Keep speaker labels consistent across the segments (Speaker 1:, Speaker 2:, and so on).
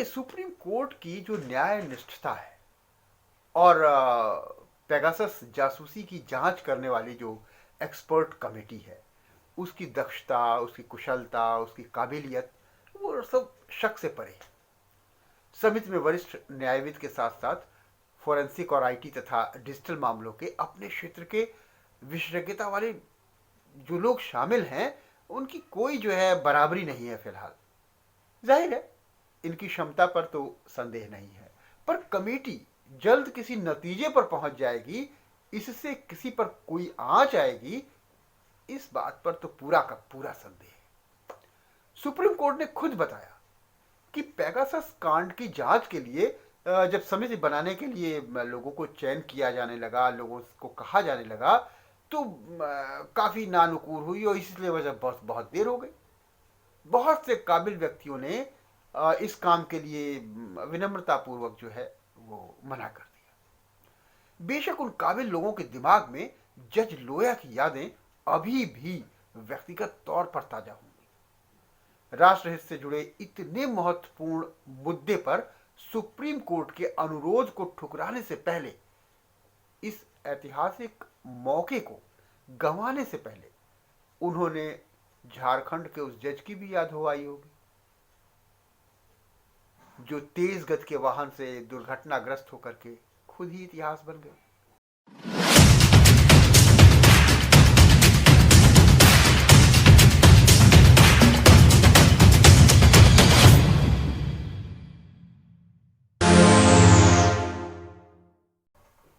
Speaker 1: देखिए, supreme court की जो न्याय निष्ठता है और पेगासस जासूसी की जांच करने वाली जो एक्सपर्ट कमेटी है, उसकी दक्षता, उसकी कुशलता, उसकी काबिलियत, वो सब शक से परे है। समिति में वरिष्ठ न्यायविद के साथ साथ फोरेंसिक और आईटी तथा डिजिटल मामलों के अपने क्षेत्र के विशेषज्ञता वाले जो लोग शामिल हैं, उनकी कोई जो है बराबरी नहीं है फिलहाल। जाहिर है, इनकी क्षमता पर तो संदेह नहीं है, पर कमेटी जल्द किसी नतीजे पर पहुंच जाएगी, इससे किसी पर कोई आंच आएगी, इस बात पर तो पूरा का पूरा संदेह है। सुप्रीम कोर्ट ने खुद बताया कि पेगासस कांड की जांच के लिए जब समिति बनाने के लिए लोगों को चयन किया जाने लगा, लोगों को कहा जाने लगा, तो काफी नानुकूल हुई और इसलिए वजह बहुत बहुत देर हो गई। बहुत से काबिल व्यक्तियों ने इस काम के लिए विनम्रतापूर्वक जो है वो मना कर दिया। बेशक उन काबिल लोगों के दिमाग में जज लोया की यादें अभी भी व्यक्तिगत तौर पर ताजा होंगी। राष्ट्रहित से जुड़े इतने महत्वपूर्ण मुद्दे पर सुप्रीम कोर्ट के अनुरोध को ठुकराने से पहले, इस ऐतिहासिक मौके को गंवाने से पहले, उन्होंने झारखंड के उस जज की भी याद हो आई होगी जो तेज गति के वाहन से दुर्घटनाग्रस्त होकर के खुद ही इतिहास बन गए।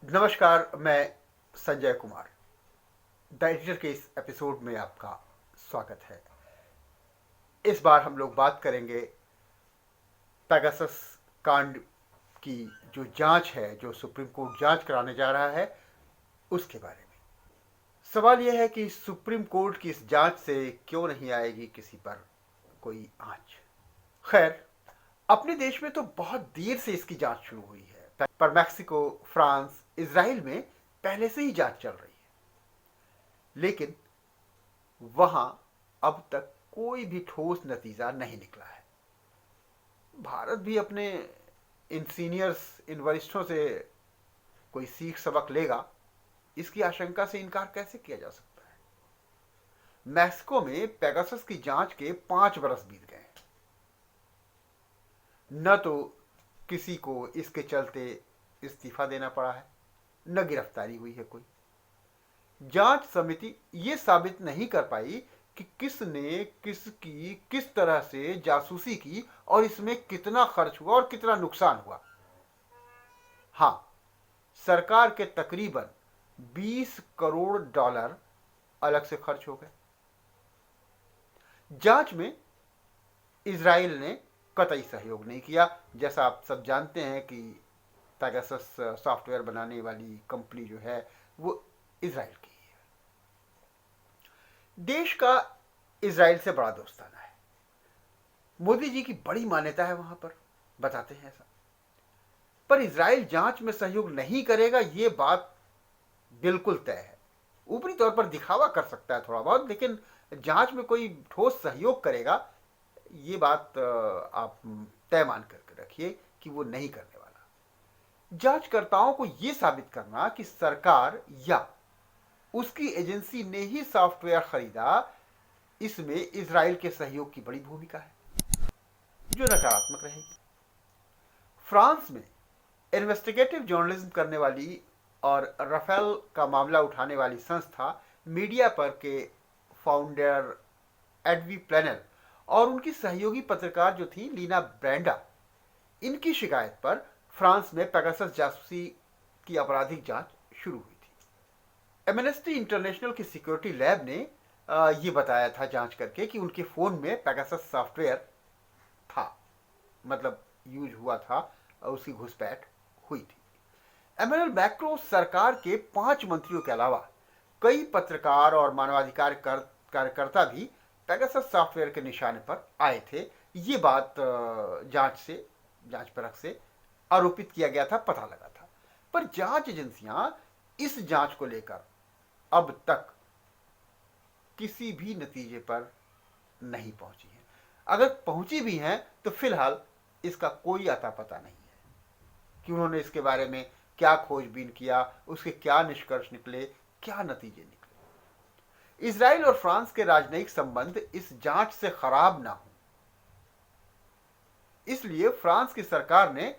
Speaker 1: नमस्कार, मैं संजय कुमार, द एडिटर के इस एपिसोड में आपका स्वागत है। इस बार हम लोग बात करेंगे पेगासस कांड की जो जांच है, जो सुप्रीम कोर्ट जांच कराने जा रहा है, उसके बारे में। सवाल यह है कि सुप्रीम कोर्ट की इस जांच से क्यों नहीं आएगी किसी पर कोई आंच। खैर, अपने देश में तो बहुत देर से इसकी जांच शुरू हुई है, पर मैक्सिको, फ्रांस, इजराइल में पहले से ही जांच चल रही है, लेकिन वहां अब तक कोई भी ठोस नतीजा नहीं निकला है। भारत भी अपने इन सीनियर्स, इन वरिष्ठों से कोई सीख सबक लेगा, इसकी आशंका से इनकार कैसे किया जा सकता है। मैक्सिको में पेगासस की जांच के 5 बरस बीत गए हैं। न तो किसी को इसके चलते इस्तीफा देना पड़ा है, न गिरफ्तारी हुई है कोई। जांच समिति ये साबित नहीं कर पाई कि किसने किसकी किस तरह से जासूसी की और इसमें कितना खर्च हुआ और कितना नुकसान हुआ। हां, सरकार के तकरीबन 20 करोड़ डॉलर अलग से खर्च हो गए। जांच में इजराइल ने कतई सहयोग नहीं किया। जैसा आप सब जानते हैं कि पेगासस सॉफ्टवेयर बनाने वाली कंपनी जो है वो इजराइल की है। देश का इजराइल से बड़ा दोस्ताना है। मोदी जी की बड़ी मान्यता है वहां पर, बताते हैं ऐसा। पर इजराइल जांच में सहयोग नहीं करेगा, ये बात बिल्कुल तय है। ऊपरी तौर पर दिखावा कर सकता है थोड़ा बहुत, लेकिन जांच में कोई ठोस सहयोग करेगा, ये बात आप तय मान करके रखिए कि वो नहीं करने वाला। जांचकर्ताओं को यह साबित करना कि सरकार या उसकी एजेंसी ने ही सॉफ्टवेयर खरीदा, इसमें इजराइल के सहयोग की बड़ी भूमिका है, जो नकारात्मक रहेगी। फ्रांस में इन्वेस्टिगेटिव जर्नलिज्म करने वाली और राफेल का मामला उठाने वाली संस्था मीडिया पर के फाउंडर एडवी प्लेनल और उनकी सहयोगी पत्रकार जो थी लीना ब्रेंडा, इनकी शिकायत पर फ्रांस में पेगासस जासूसी की आपराधिक जांच शुरू हुई थी। एमनेस्टी इंटरनेशनल की सिक्योरिटी लैब ने ये बताया था जांच करके कि उनके फोन में पेगासस सॉफ्टवेयर था, मतलब यूज हुआ था, उसकी घुसपैठ हुई थी। एमएनएल मैक्रो सरकार के 5 मंत्रियों के अलावा कई पत्रकार और मानवाधिकार कार्यकर्ता भी पेगासस सॉफ्टवेयर के निशाने पर आए थे। ये बात जांच परख से आरोपित किया गया था, पता लगा था। पर जांच एजेंसियां इस जांच को लेकर अब तक किसी भी नतीजे पर नहीं पहुंची हैं। अगर पहुंची भी हैं तो फिलहाल इसका कोई अता पता नहीं है कि उन्होंने इसके बारे में क्या खोजबीन किया, उसके क्या निष्कर्ष निकले, क्या नतीजे निकले। इजराइल और फ्रांस के राजनयिक संबंध इस जांच से खराब ना हो, इसलिए फ्रांस की सरकार ने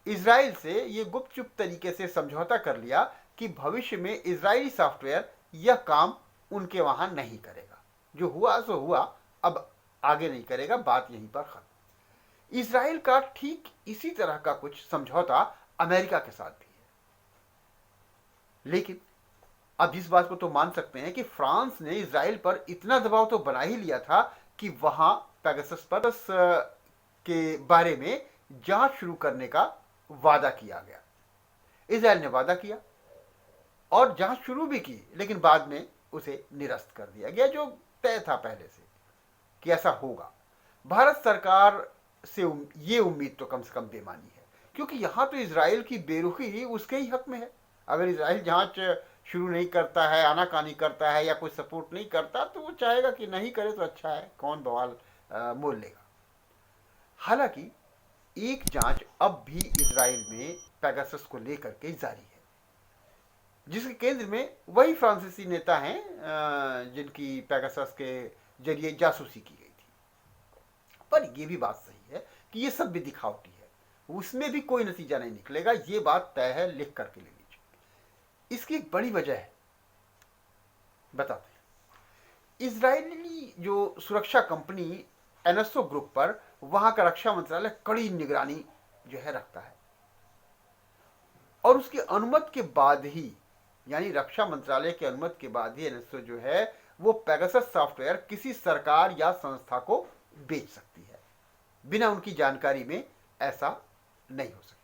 Speaker 1: इजराइल से ये गुपचुप तरीके से समझौता कर लिया कि भविष्य में इजरायली सॉफ्टवेयर यह काम उनके वहां नहीं करेगा। जो हुआ सो हुआ, अब आगे नहीं करेगा, बात यहीं पर खत्म। इजराइल का ठीक इसी तरह का कुछ समझौता अमेरिका के साथ भी है। लेकिन अब इस बात को तो मान सकते हैं कि फ्रांस ने इजराइल पर इतना दबाव तो बना ही लिया था कि वहां पेगासस पर के बारे में जांच शुरू करने का वादा किया गया। इजराइल ने वादा किया और जांच शुरू भी की, लेकिन बाद में उसे निरस्त कर दिया गया, जो तय था पहले से कि ऐसा होगा। भारत सरकार से ये उम्मीद तो कम से कम बेमानी है, क्योंकि यहां तो इजराइल की बेरुखी उसके ही हक में है। अगर इजराइल जांच शुरू नहीं करता है, आनाकानी करता है या कोई सपोर्ट नहीं करता, तो वो चाहेगा कि नहीं करे तो अच्छा है, कौन बवाल मोल लेगा। हालांकि एक जांच अब भी इजराइल में पेगासस को लेकर के जारी है, जिसके केंद्र में वही फ्रांसीसी नेता हैं जिनकी पेगासस के जरिए जासूसी की गई थी। पर यह भी बात सही है कि ये सब भी दिखावटी है, उसमें भी कोई नतीजा नहीं निकलेगा, ये बात तय है, लिख करके ले लीजिए। इसकी एक बड़ी वजह है, बताते हैं। इजरायली जो सुरक्षा कंपनी एनएसओ ग्रुप पर वहां का रक्षा मंत्रालय कड़ी निगरानी जो है रखता है, और उसकी अनुमति के बाद ही, यानी रक्षा मंत्रालय की अनुमति के बाद ही एनएसओ जो है वो पेगासस सॉफ्टवेयर किसी सरकार या संस्था को बेच सकती है। बिना उनकी जानकारी में ऐसा नहीं हो सकता।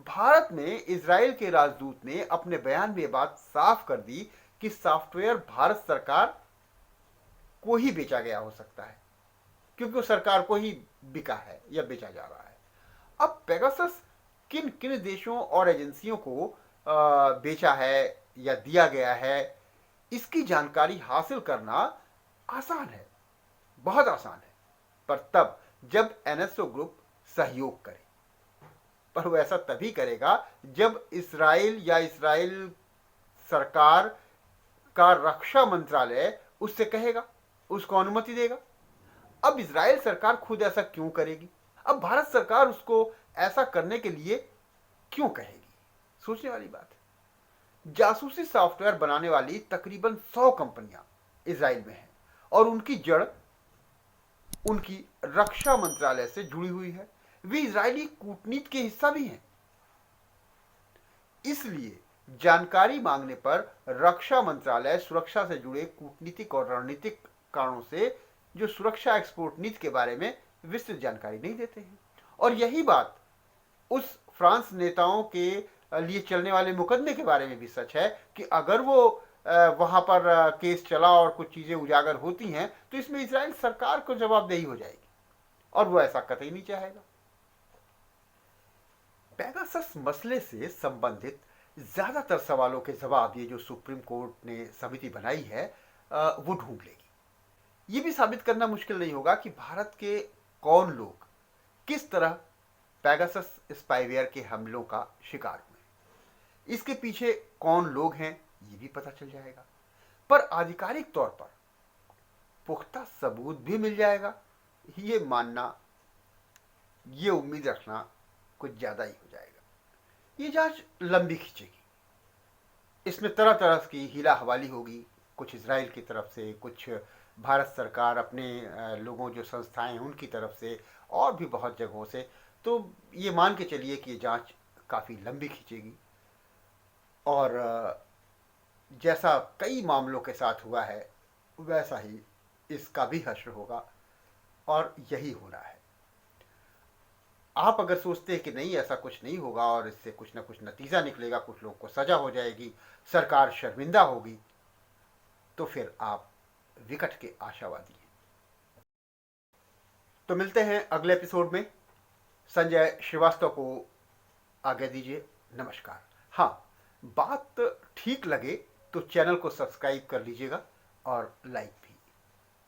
Speaker 1: भारत में इजराइल के राजदूत ने अपने बयान में बात साफ कर दी कि सॉफ्टवेयर भारत सरकार को ही बेचा गया हो सकता है, क्योंकि वो सरकार को ही बिका है या बेचा जा रहा है। अब पेगासस किन किन देशों और एजेंसियों को बेचा है या दिया गया है, इसकी जानकारी हासिल करना आसान है, बहुत आसान है, पर तब जब एनएसओ ग्रुप सहयोग करे। पर वो ऐसा तभी करेगा जब इजराइल या इजराइल सरकार का रक्षा मंत्रालय उससे कहेगा, उसको अनुमति देगा। अब इजराइल सरकार खुद ऐसा क्यों करेगी? अब भारत सरकार उसको ऐसा करने के लिए क्यों कहेगी? सोचने वाली बात है। जासूसी सॉफ्टवेयर बनाने वाली तकरीबन 100 कंपनियां इजराइल में हैं और उनकी जड़ उनकी रक्षा मंत्रालय से जुड़ी हुई है। वे इजरायली कूटनीति के हिस्सा भी हैं। इसलिए जानकारी मांगने पर रक्षा मंत्रालय सुरक्षा से जुड़े कूटनीतिक और रणनीतिक कारणों से जो सुरक्षा एक्सपोर्ट नीति के बारे में विस्तृत जानकारी नहीं देते हैं। और यही बात उस फ्रांस नेताओं के लिए चलने वाले मुकदमे के बारे में भी सच है कि अगर वो वहां पर केस चला और कुछ चीजें उजागर होती हैं तो इसमें इजराइल सरकार को जवाबदेही हो जाएगी, और वो ऐसा कतई नहीं चाहेगा। पेगासस मसले से संबंधित ज्यादातर सवालों के जवाब ये जो सुप्रीम कोर्ट ने समिति बनाई है वो ढूंढ लेगी। ये भी साबित करना मुश्किल नहीं होगा कि भारत के कौन लोग किस तरह पेगासस स्पाईवेयर के हमलों का शिकार हुए, इसके पीछे कौन लोग हैं ये भी पता चल जाएगा। पर आधिकारिक तौर पर पुख्ता सबूत भी मिल जाएगा, ये मानना, ये उम्मीद रखना कुछ ज्यादा ही हो जाएगा। ये जांच लंबी खींचेगी, इसमें तरह तरह की हीला हवाली होगी, कुछ इजराइल की तरफ से, कुछ भारत सरकार अपने लोगों जो संस्थाएं हैं उनकी तरफ से, और भी बहुत जगहों से। तो ये मान के चलिए कि ये जांच काफ़ी लंबी खींचेगी, और जैसा कई मामलों के साथ हुआ है वैसा ही इसका भी हश्र होगा, और यही होना है। आप अगर सोचते हैं कि नहीं ऐसा कुछ नहीं होगा और इससे कुछ ना कुछ नतीजा निकलेगा, कुछ लोगों को सजा हो जाएगी, सरकार शर्मिंदा होगी, तो फिर आप विकट के आशावादी हैं। तो मिलते हैं अगले एपिसोड में। संजय श्रीवास्तव को आज्ञा दीजिए, नमस्कार। हाँ, बात ठीक लगे तो चैनल को सब्सक्राइब कर लीजिएगा और लाइक भी।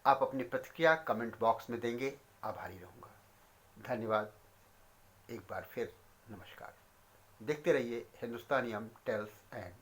Speaker 1: आप अपनी प्रतिक्रिया कमेंट बॉक्स में देंगे, आभारी रहूँगा। धन्यवाद। एक बार फिर नमस्कार। देखते रहिए हिंदुस्तानियम टेल्स एंड